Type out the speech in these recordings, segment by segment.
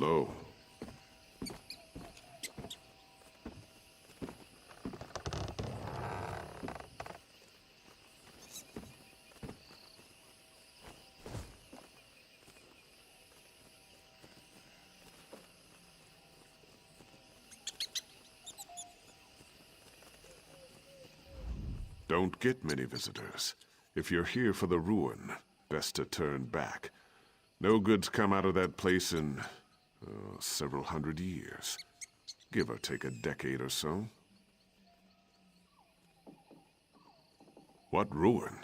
slow. Don't get many visitors. If you're here for the ruin, best to turn back. No goods come out of that place in several hundred years. Give or take a decade or so. What ruin?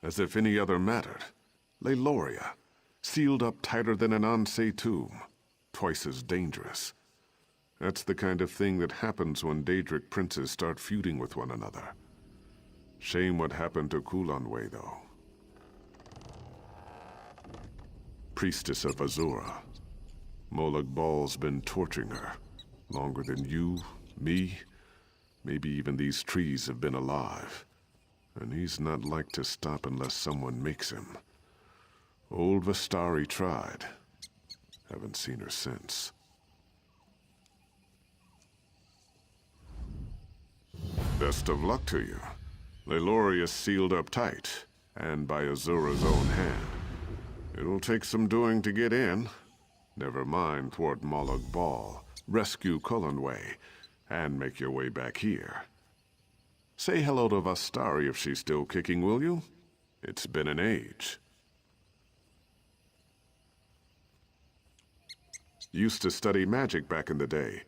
As if any other mattered. Leiloria, sealed up tighter than an Ansei tomb. Twice as dangerous. That's the kind of thing that happens when Daedric princes start feuding with one another. Shame what happened to Culanwe, though. Priestess of Azura. Molag Bal's been torturing her. Longer than you, me, maybe even these trees have been alive. And he's not like to stop unless someone makes him. Old Vestari tried. Haven't seen her since. Best of luck to you. Leiloria's sealed up tight, and by Azura's own hand. It'll take some doing to get in. Never mind thwart Molag Bal, rescue Culanwe, and make your way back here. Say hello to Vestari if she's still kicking, will you? It's been an age. Used to study magic back in the day,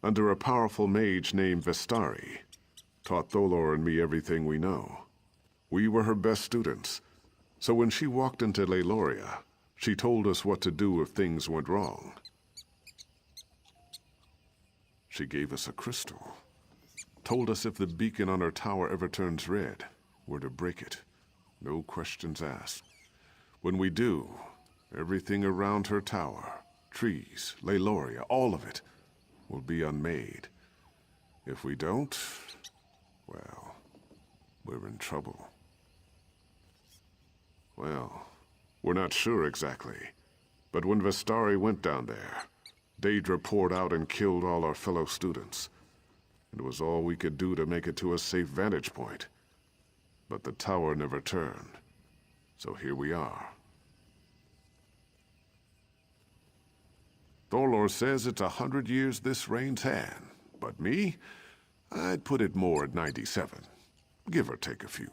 under a powerful mage named Vestari. Taught Tholor and me everything we know. We were her best students, so when she walked into Leiloria, she told us what to do if things went wrong. She gave us a crystal. Told us if the beacon on her tower ever turns red, we're to break it. No questions asked. When we do, everything around her tower, trees, Leiloria, all of it, will be unmade. If we don't, well, we're in trouble. Well, we're not sure exactly. But when Vestari went down there, Daedra poured out and killed all our fellow students. It was all we could do to make it to a safe vantage point. But the tower never turned. So here we are. Tholor says it's 100 years this reign's had. But me? I'd put it more at 97. Give or take a few.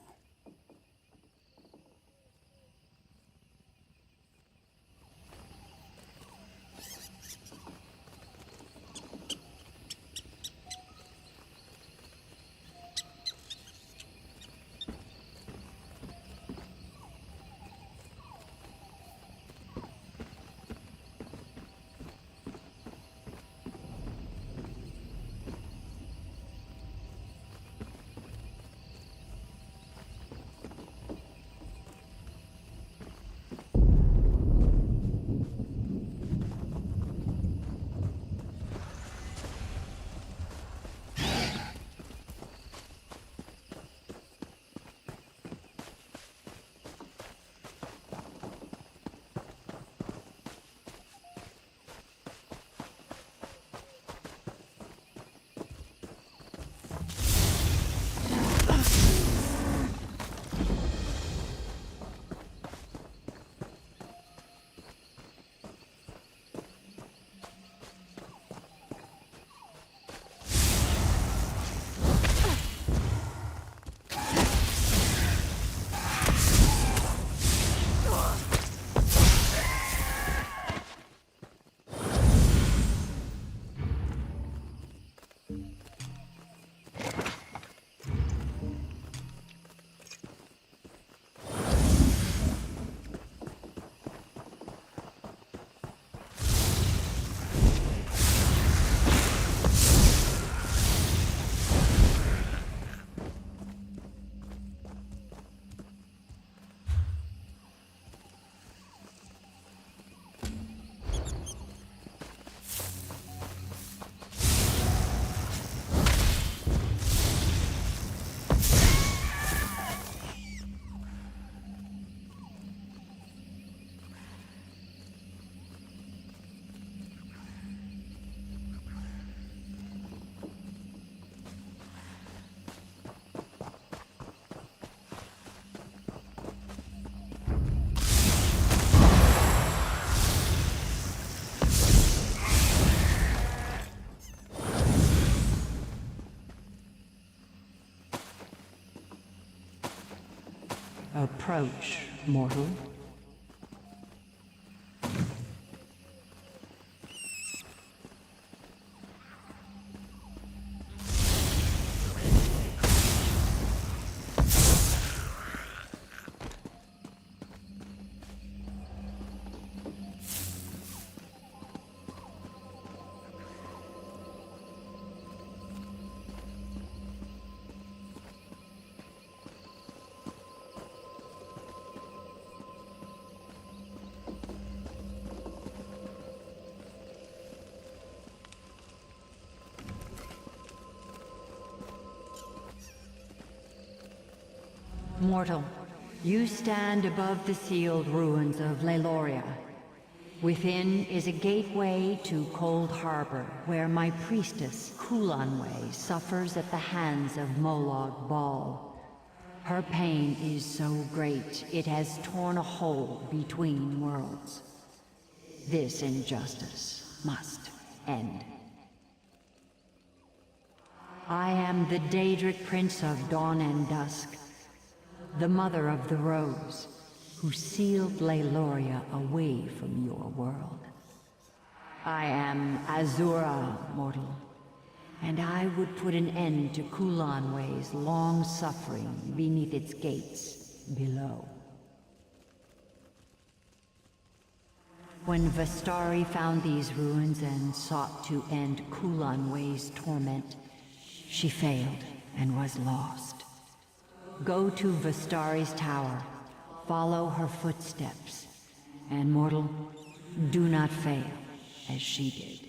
Approach, mortal. Mortal, you stand above the sealed ruins of Leiloria. Within is a gateway to Cold Harbor, where my priestess, Culanwe, suffers at the hands of Molag Bal. Her pain is so great, it has torn a hole between worlds. This injustice must end. I am the Daedric Prince of Dawn and Dusk, the Mother of the Rose, who sealed Leiloria away from your world. I am Azura, mortal, and I would put an end to Culanwe's long suffering beneath its gates below. When Vestari found these ruins and sought to end Culanwe's torment, she failed and was lost. Go to Vestari's tower, follow her footsteps, and mortal, do not fail as she did.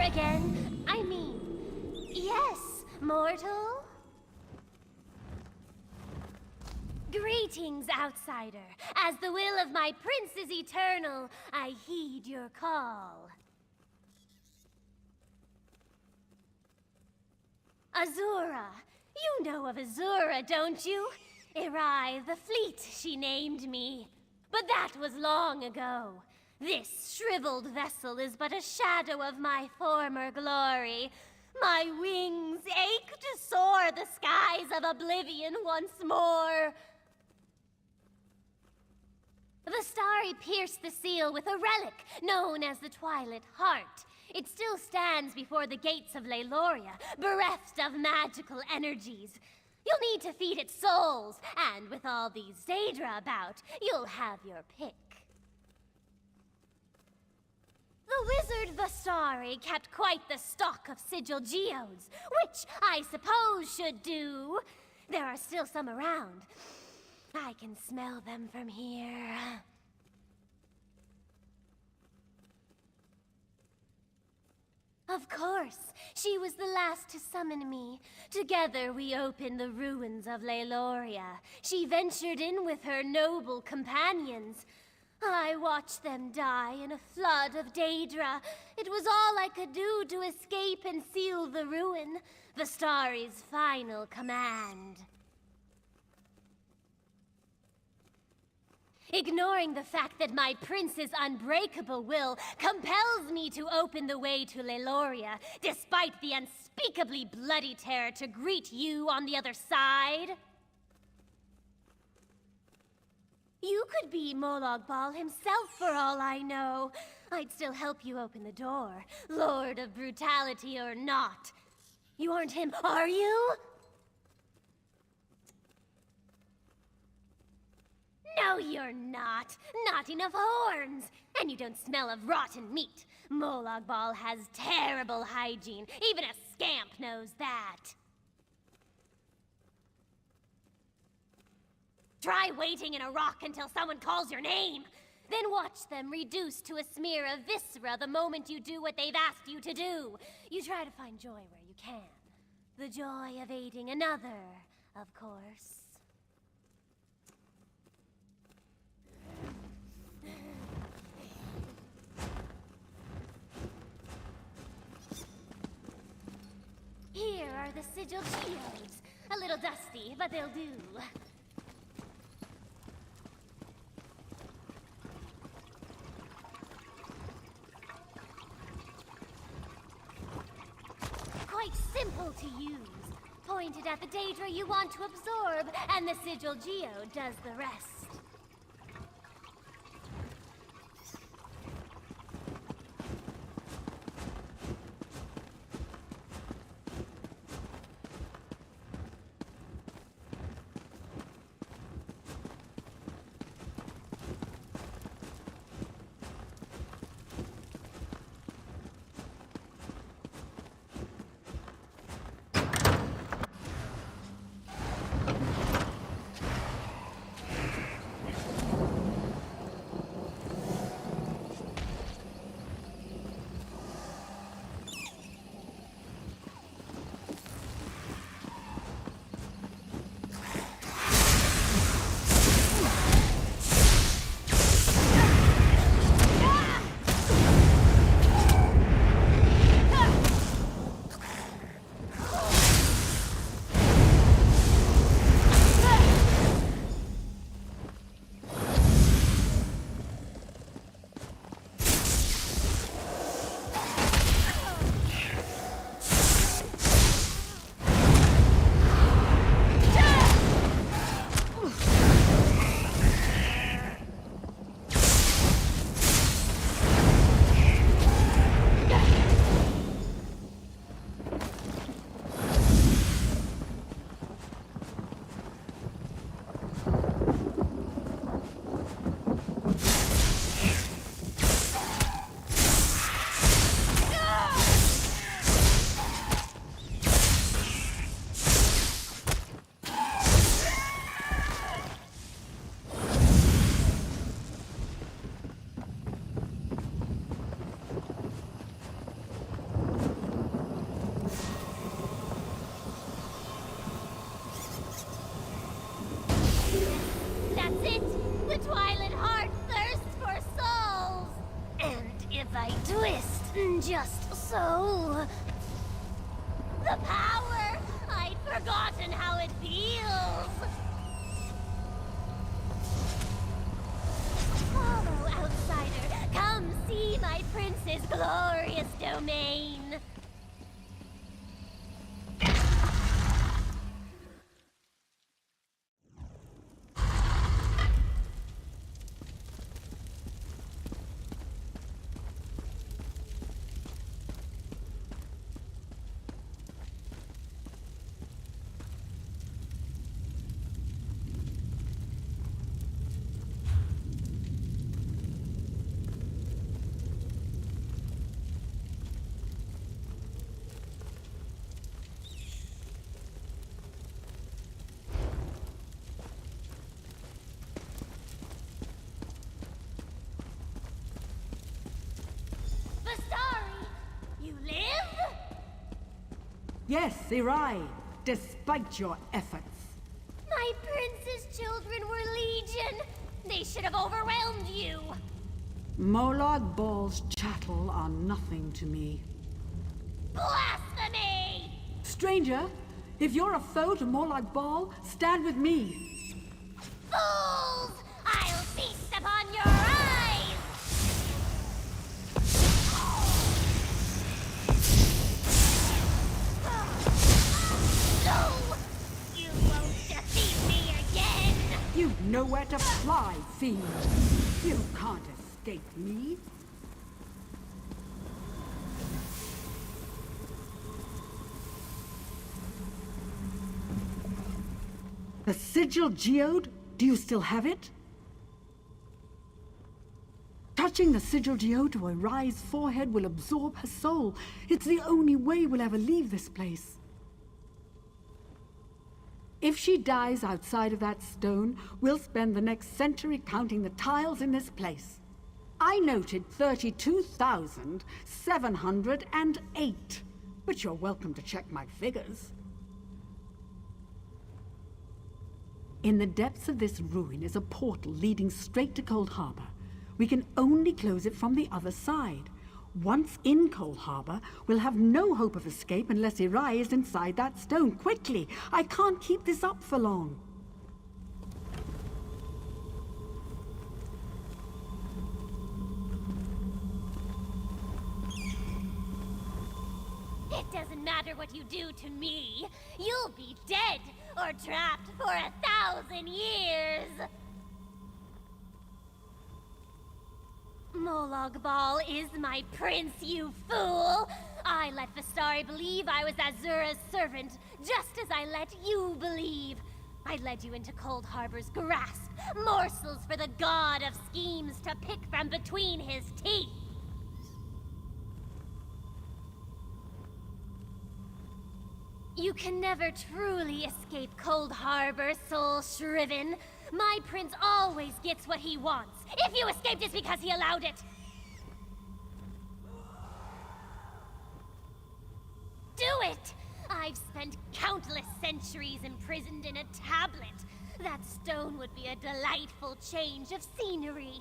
again. I mean, yes, mortal. Greetings, outsider. As the will of my prince is eternal, I heed your call. Azura. You know of Azura, don't you? Erai, the fleet, she named me. But that was long ago. This shriveled vessel is but a shadow of my former glory. My wings ache to soar the skies of oblivion once more. The Starry pierced the seal with a relic known as the Twilight Heart. It still stands before the gates of Leyloria, bereft of magical energies. You'll need to feed it souls, and with all these Daedra about, you'll have your pick. The wizard Vastari kept quite the stock of sigil geodes, which I suppose should do. There are still some around. I can smell them from here. Of course, she was the last to summon me. Together we opened the ruins of Leyloria. She ventured in with her noble companions. I watched them die in a flood of Daedra. It was all I could do to escape and seal the ruin, Vastari's final command. Ignoring the fact that my prince's unbreakable will compels me to open the way to Leyloria, despite the unspeakably bloody terror to greet you on the other side. You could be Molag Bal himself for all I know. I'd still help you open the door, Lord of Brutality or not. You aren't him, are you? No, you're not. Not enough horns. And you don't smell of rotten meat. Molag Bal has terrible hygiene. Even a scamp knows that. Try waiting in a rock until someone calls your name. Then watch them reduce to a smear of viscera the moment you do what they've asked you to do. You try to find joy where you can. The joy of aiding another, of course. Here are the sigil geodes. A little dusty, but they'll do. Quite simple to use. Point it at the Daedra you want to absorb, and the sigil geode does the rest. Just so. The power! I'd forgotten how it feels! Follow, outsider. Come see my prince's glorious domain. Yes, Irai, despite your efforts. My prince's children were legion. They should have overwhelmed you. Molag Bal's chattel are nothing to me. Blasphemy! Stranger, if you're a foe to Molag Bal, stand with me. Fools! I'll feast upon your eyes! No! You won't defeat me again! You've nowhere to fly, fiend. You can't escape me. The sigil geode? Do you still have it? Touching the sigil geode to Irai's forehead will absorb her soul. It's the only way we'll ever leave this place. If she dies outside of that stone, we'll spend the next century counting the tiles in this place. I noted 32,708, but you're welcome to check my figures. In the depths of this ruin is a portal leading straight to Cold Harbor. We can only close it from the other side. Once in Cold Harbor, we'll have no hope of escape unless Irai is inside that stone. Quickly! I can't keep this up for long. It doesn't matter what you do to me. You'll be dead or trapped for 1,000 years. Molag Bal is my prince, you fool! I let Vistari believe I was Azura's servant, just as I let you believe. I led you into Cold Harbor's grasp, morsels for the god of schemes to pick from between his teeth. You can never truly escape Cold Harbor, soul shriven. My prince always gets what he wants. If you escaped, it's because he allowed it. Do it! I've spent countless centuries imprisoned in a tablet. That stone would be a delightful change of scenery.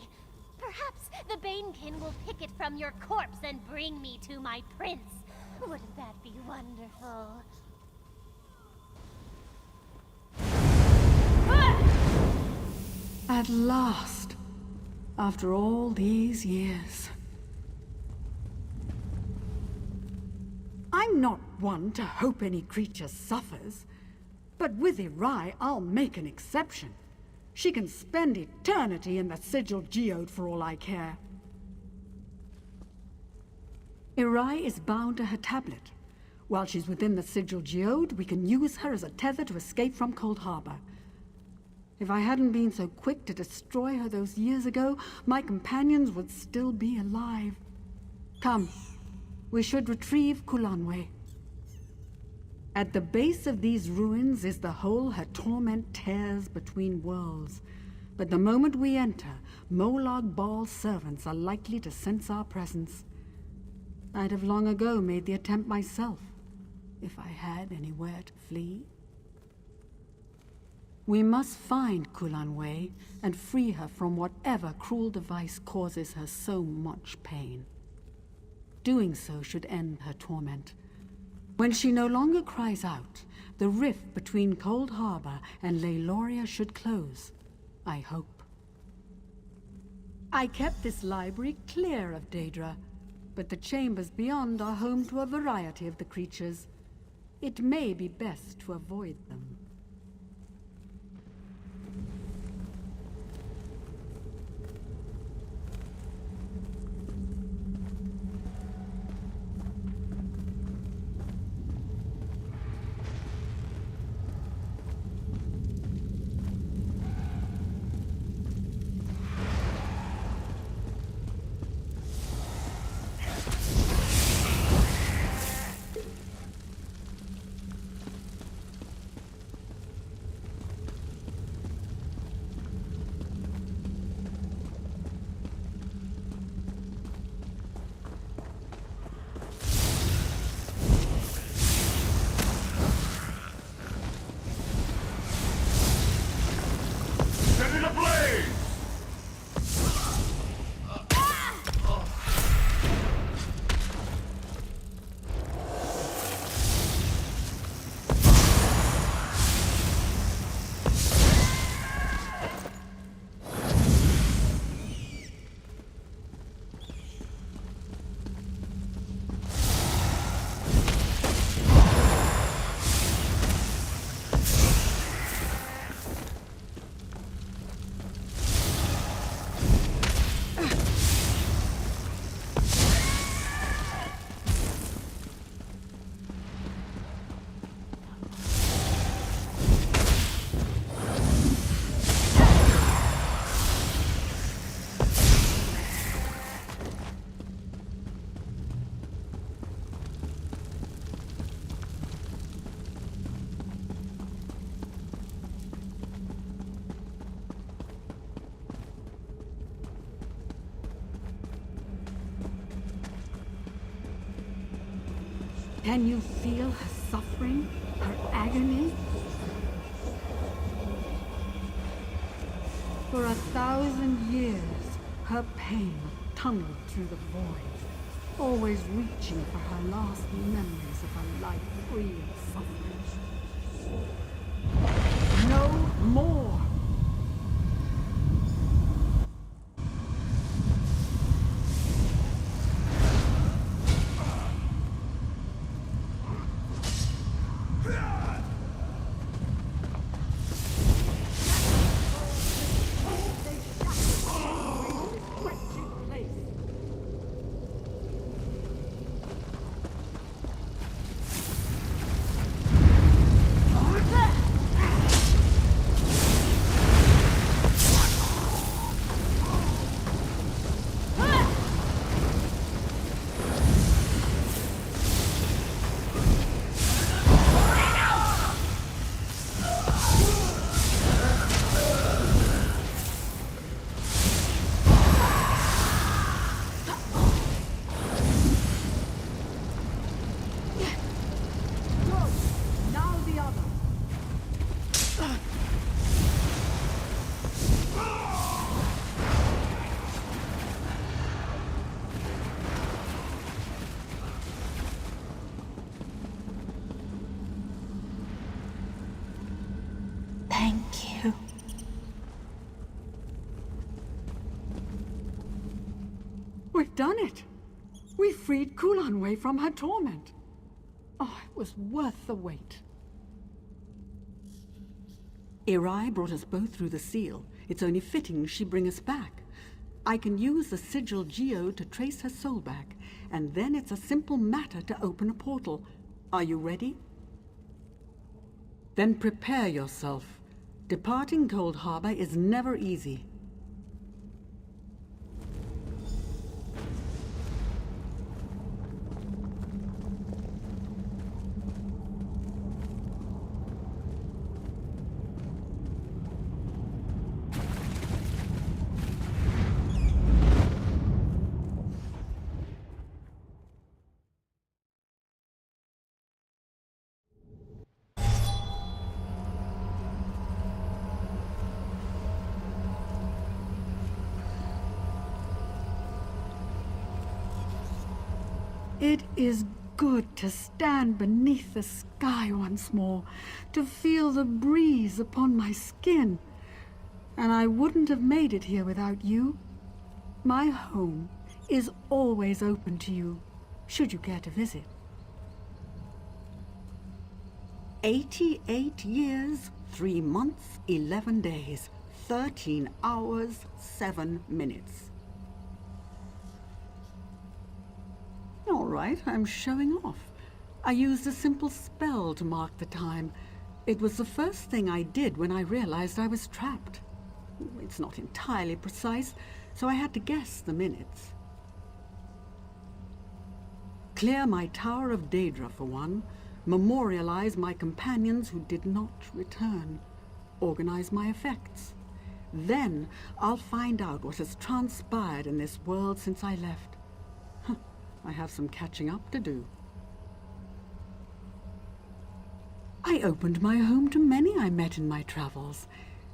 Perhaps the Banekin will pick it from your corpse and bring me to my prince. Wouldn't that be wonderful? At last, after all these years. I'm not one to hope any creature suffers, but with Irai, I'll make an exception. She can spend eternity in the sigil geode for all I care. Irai is bound to her tablet. While she's within the sigil geode, we can use her as a tether to escape from Cold Harbor. If I hadn't been so quick to destroy her those years ago, my companions would still be alive. Come, we should retrieve Culanwe. At the base of these ruins is the hole her torment tears between worlds. But the moment we enter, Molag Bal's servants are likely to sense our presence. I'd have long ago made the attempt myself, if I had anywhere to flee. We must find Culanwe and free her from whatever cruel device causes her so much pain. doing so should end her torment. When she no longer cries out, the rift between Cold Harbor and Leyloria should close. I hope. I kept this library clear of Daedra, but the chambers beyond are home to a variety of the creatures. It may be best to avoid them. Can you feel her suffering, her agony? For 1,000 years, her pain tunneled through the void, always reaching for her last memories of a life free of suffering. No more! Thank you. We've done it! We freed Culanwe from her torment. Oh, it was worth the wait. Irai brought us both through the seal. It's only fitting she bring us back. I can use the sigil geode to trace her soul back, and then it's a simple matter to open a portal. Are you ready? Then prepare yourself. Departing Cold Harbor is never easy. It is good to stand beneath the sky once more, to feel the breeze upon my skin. And I wouldn't have made it here without you. My home is always open to you, should you care to visit. 88 years, 3 months, 11 days, 13 hours, 7 minutes. All right, I'm showing off. I used a simple spell to mark the time. It was the first thing I did when I realized I was trapped. It's not entirely precise, so I had to guess the minutes. Clear my Tower of Daedra for one. Memorialize my companions who did not return. Organize my effects. Then I'll find out what has transpired in this world since I left. I have some catching up to do. I opened my home to many I met in my travels.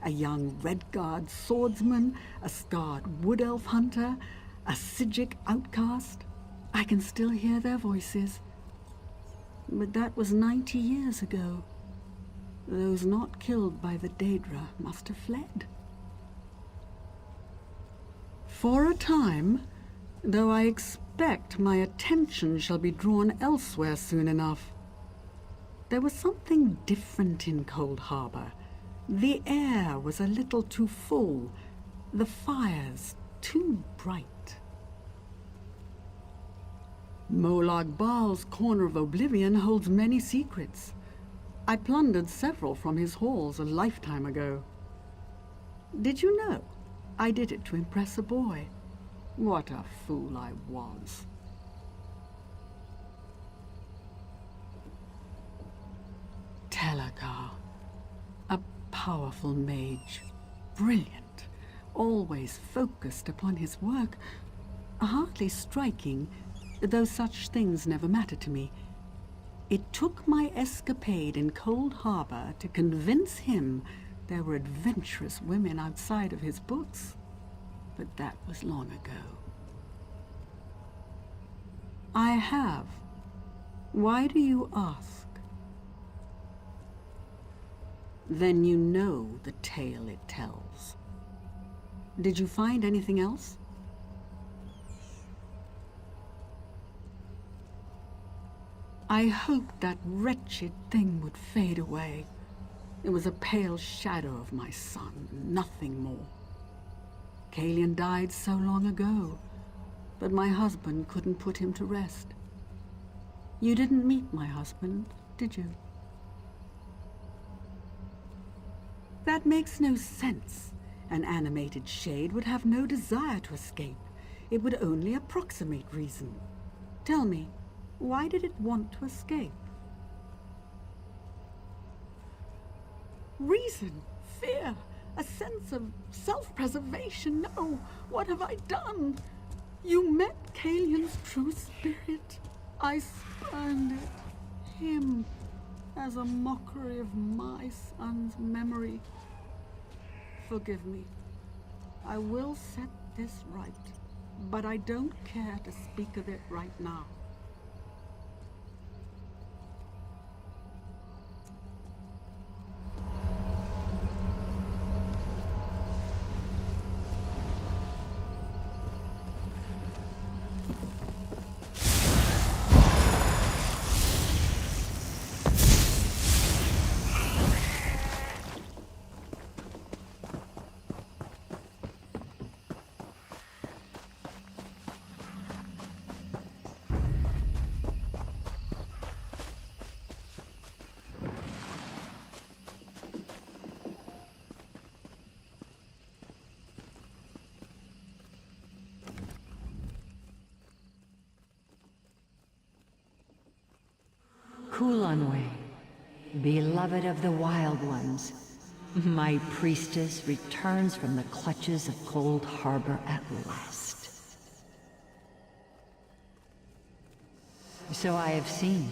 A young Redguard swordsman, a scarred wood elf hunter, a Sijic outcast. I can still hear their voices. But that was 90 years ago. Those not killed by the Daedra must have fled. For a time, though I expect my attention shall be drawn elsewhere soon enough. There was something different in Cold Harbor. The air was a little too full, the fires too bright. Molag Baal's Corner of Oblivion holds many secrets. I plundered several from his halls a lifetime ago. Did you know? I did it to impress a boy. What a fool I was. Telakar, a powerful mage, brilliant, always focused upon his work, hardly striking, though such things never mattered to me. It took my escapade in Cold Harbor to convince him there were adventurous women outside of his books. But that was long ago. I have. Why do you ask? Then you know the tale it tells. Did you find anything else? I hoped that wretched thing would fade away. It was a pale shadow of my son, nothing more. Kalian died so long ago, but my husband couldn't put him to rest. You didn't meet my husband, did you? That makes no sense. An animated shade would have no desire to escape. It would only approximate reason. Tell me, why did it want to escape? Reason, fear, a sense of self-preservation. No, what have I done? You met Kalian's true spirit. I spurned it, him, as a mockery of my son's memory. Forgive me. I will set this right, but I don't care to speak of it right now. Culanwe, beloved of the Wild Ones, my priestess returns from the clutches of Cold Harbor at last. So I have seen.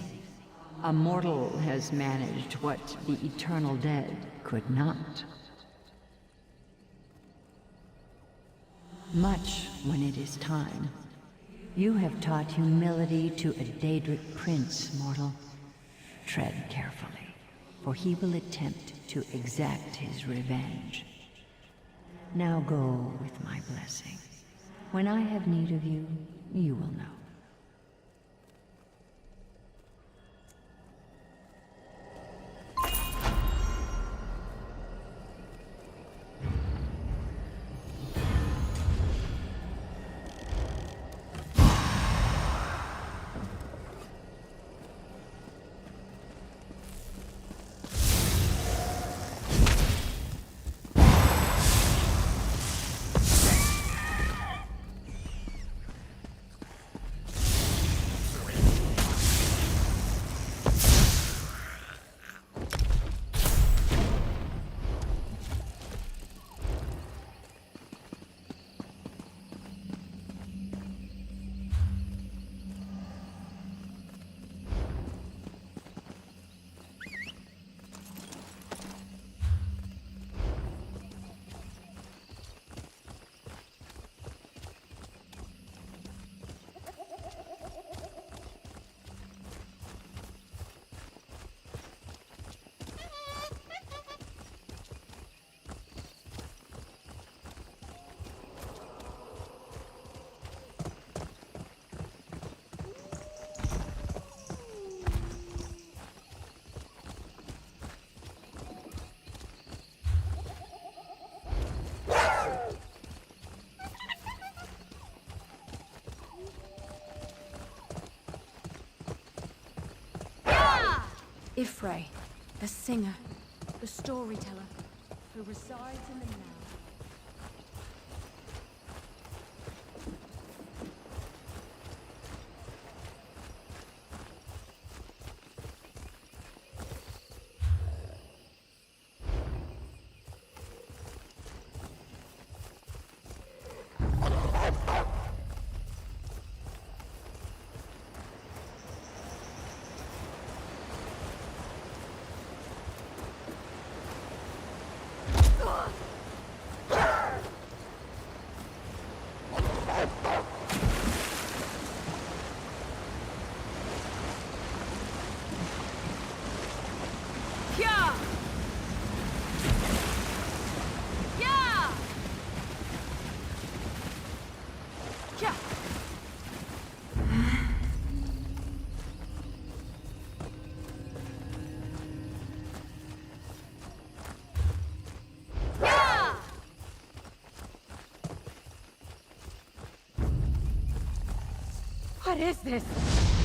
A mortal has managed what the eternal dead could not. Much when it is time. You have taught humility to a Daedric prince, mortal. Tread carefully, for he will attempt to exact his revenge. Now go with my blessing. When I have need of you, you will know. Ifrei, the singer, the storyteller, who resides in the now. What is this?